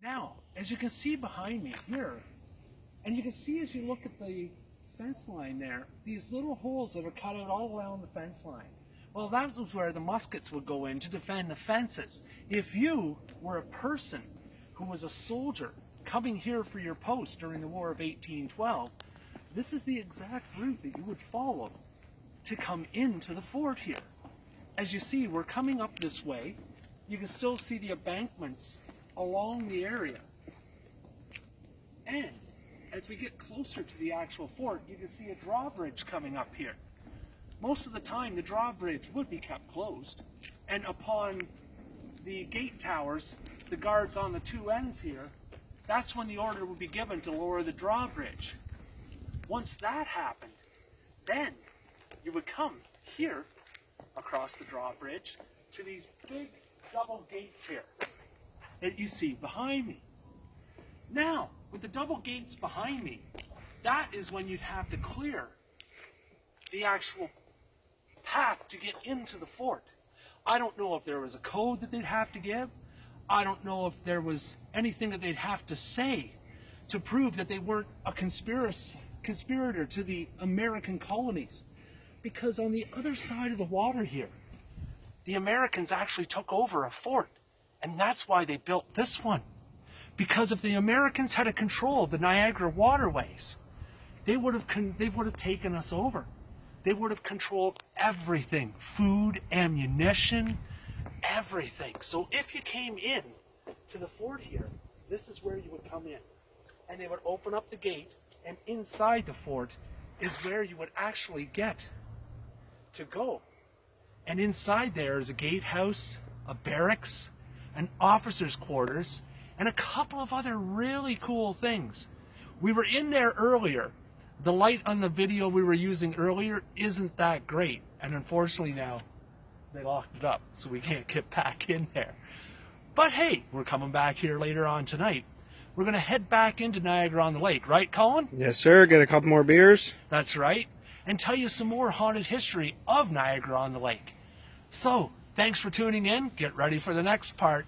Now, as you can see behind me here, and you can see as you look at the fence line there, these little holes that are cut out all around the fence line. Well, that was where the muskets would go in to defend the fences. If you were a person who was a soldier coming here for your post during the War of 1812, this is the exact route that you would follow to come into the fort here. As you see, we're coming up this way. You can still see the embankments along the area. And as we get closer to the actual fort, you can see a drawbridge coming up here. Most of the time, the drawbridge would be kept closed, and upon the gate towers, the guards on the two ends here, that's when the order would be given to lower the drawbridge. Once that happened, then you would come here across the drawbridge to these big double gates here that you see behind me. Now, with the double gates behind me, that is when you'd have to clear the actual path to get into the fort. I don't know if there was a code that they'd have to give. I don't know if there was anything that they'd have to say to prove that they weren't a conspirator to the American colonies. Because on the other side of the water here, the Americans actually took over a fort, and that's why they built this one. Because if the Americans had a control of the Niagara waterways, they would have taken us over. They would have controlled everything, food, ammunition, everything. So if you came in to the fort here, this is where you would come in. And they would open up the gate, and inside the fort is where you would actually get to go. And inside there is a gatehouse, a barracks, an officer's quarters, and a couple of other really cool things. We were in there earlier. The light on the video we were using earlier isn't that great, and unfortunately now they locked it up, so we can't get back in there. But hey, we're coming back here later on tonight. We're going to head back into Niagara-on-the-Lake, right, Colin? Yes, sir. Get a couple more beers. That's right. And tell you some more haunted history of Niagara-on-the-Lake. So, thanks for tuning in. Get ready for the next part.